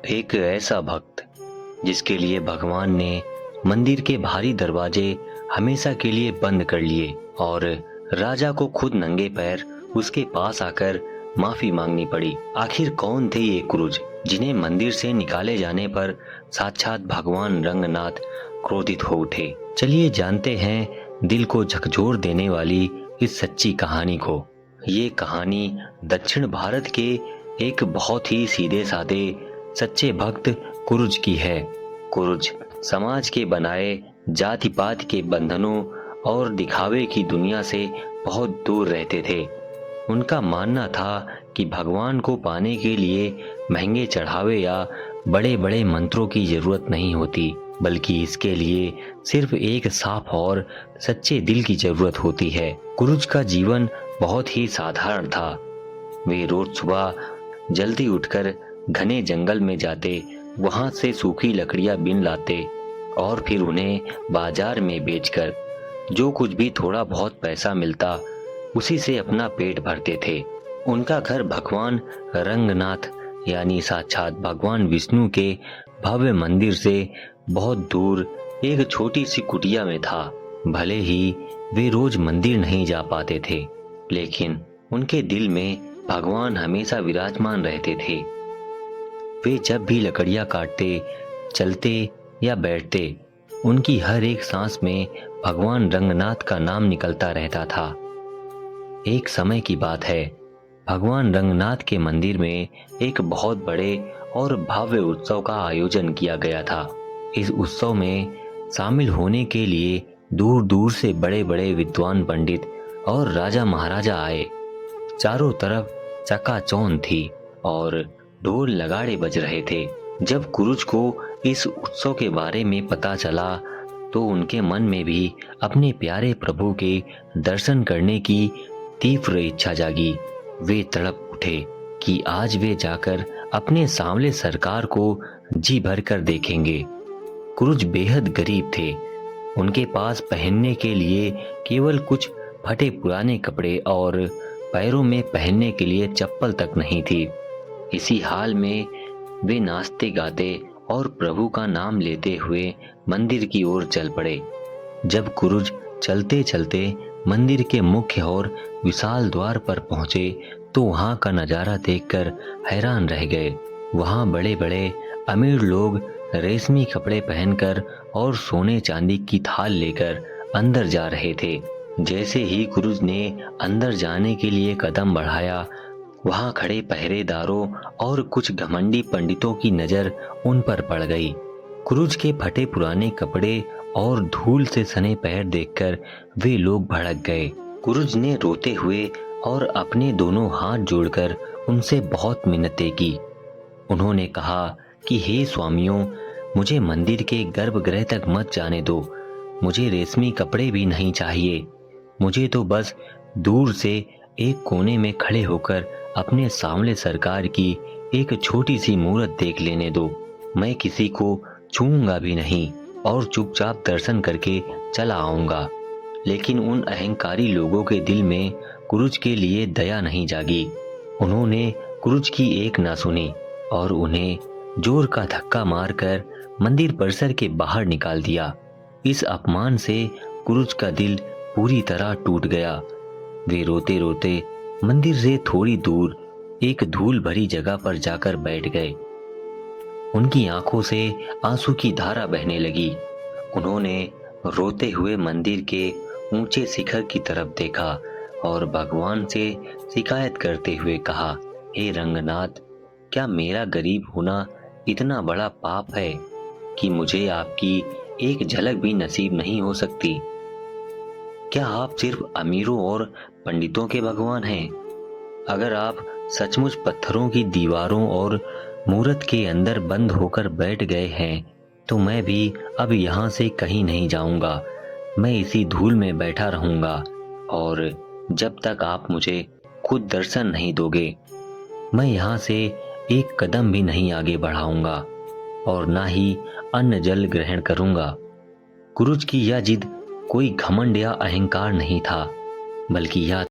एक ऐसा भक्त जिसके लिए भगवान ने मंदिर के भारी दरवाजे हमेशा के लिए बंद कर लिए और राजा को खुद नंगे पैर उसके पास आकर माफी मांगनी पड़ी। आखिर कौन थे ये क्रूज जिन्हें मंदिर से निकाले जाने पर साक्षात भगवान रंगनाथ क्रोधित हो उठे? चलिए जानते हैं दिल को झकझोर देने वाली इस सच्ची कहानी को। ये कहानी दक्षिण भारत के एक बहुत ही सीधे साधे सच्चे भक्त कुरुज की है। कुरुज समाज के बनाए जाति पात के बंधनों और दिखावे की दुनिया से बहुत दूर रहते थे। उनका मानना था कि भगवान को पाने के लिए महंगे चढ़ावे या बड़े बड़े मंत्रों की जरूरत नहीं होती, बल्कि इसके लिए सिर्फ एक साफ और सच्चे दिल की जरूरत होती है। कुरुज का जीवन बहुत ही साधारण था। वे रोज सुबह जल्दी उठकर घने जंगल में जाते, वहां से सूखी लकड़ियां बीन लाते और फिर उन्हें बाजार में बेचकर जो कुछ भी थोड़ा बहुत पैसा मिलता उसी से अपना पेट भरते थे। उनका घर भगवान रंगनाथ यानी साक्षात भगवान विष्णु के भव्य मंदिर से बहुत दूर एक छोटी सी कुटिया में था। भले ही वे रोज मंदिर नहीं जा पाते थे, लेकिन उनके दिल में भगवान हमेशा विराजमान रहते थे। वे जब भी लकड़ियां काटते, चलते या बैठते, उनकी हर एक सांस में भगवान रंगनाथ का नाम निकलता रहता था। एक समय की बात है, भगवान रंगनाथ के मंदिर में एक बहुत बड़े और भव्य उत्सव का आयोजन किया गया था। इस उत्सव में शामिल होने के लिए दूर दूर से बड़े बड़े विद्वान पंडित और राजा महाराजा आए। चारों तरफ चकाचौंध थी और ढोल नगाड़े बज रहे थे। जब कुरुज को इस उत्सव के बारे में पता चला तो उनके मन में भी अपने प्यारे प्रभु के दर्शन करने की तीव्र इच्छा जागी। वे तड़प उठे कि आज वे जाकर अपने सांवले सरकार को जी भर कर देखेंगे। कुरुज बेहद गरीब थे। उनके पास पहनने के लिए केवल कुछ फटे पुराने कपड़े और पैरों में पहनने के लिए चप्पल तक नहीं थी। इसी हाल में वे नाचते गाते और प्रभु का नाम लेते हुए मंदिर की ओर चल पड़े। जब कुरुज चलते चलते मंदिर के मुख्य और विशाल द्वार पर पहुंचे तो वहां का नजारा देखकर हैरान रह गए। वहां बड़े बड़े अमीर लोग रेशमी कपड़े पहनकर और सोने चांदी की थाल लेकर अंदर जा रहे थे। जैसे ही कुरुज ने अंदर जाने के लिए कदम बढ़ाया, वहां खड़े पहरेदारों और कुछ घमंडी पंडितों की नजर उन पर पड़ गई। कुरुज के फटे पुराने कपड़े और धूल से सने पैर देखकर वे लोग भड़क गए। कुरुज ने रोते हुए और अपने दोनों हाथ जोड़कर उनसे बहुत मिन्नतें की। उन्होंने कहा कि हे स्वामियों, मुझे मंदिर के गर्भगृह तक मत जाने दो। मुझे रेशमी कपड़े भी नहीं चाहिए। मुझे तो बस दूर से एक कोने में खड़े होकर अपने सांवले सरकार की एक छोटी सी मूर्त देख लेने दो। मैं किसी को छूऊंगा भी नहीं और चुपचाप दर्शन करके चला आऊंगा। लेकिन उन अहंकारी लोगों के दिल में कुरुज के लिए दया नहीं जागी। उन्होंने कुरुज की एक ना सुनी और उन्हें जोर का धक्का मारकर मंदिर परिसर के बाहर निकाल दिया। इस अपमान से कुरुज का दिल पूरी तरह टूट गया। वे रोते रोते मंदिर से थोड़ी दूर एक धूल भरी जगह पर जाकर बैठ गए। उनकी आंखों से आंसू की धारा बहने लगी। उन्होंने रोते हुए मंदिर के ऊंचे शिखर की तरफ देखा और भगवान से शिकायत करते हुए कहा, हे रंगनाथ, क्या मेरा गरीब होना इतना बड़ा पाप है कि मुझे आपकी एक झलक भी नसीब नहीं हो सकती? क्या आप सिर्फ अमीरों और पंडितों के भगवान हैं? अगर आप सचमुच पत्थरों की दीवारों और मूर्त के अंदर बंद होकर बैठ गए हैं तो मैं भी अब यहाँ से कहीं नहीं जाऊंगा। मैं इसी धूल में बैठा रहूंगा और जब तक आप मुझे खुद दर्शन नहीं दोगे मैं यहाँ से एक कदम भी नहीं आगे बढ़ाऊंगा और ना ही अन्न जल ग्रहण करूंगा। कुरुज की यह जिद कोई घमंड या अहंकार नहीं था, बल्कि यह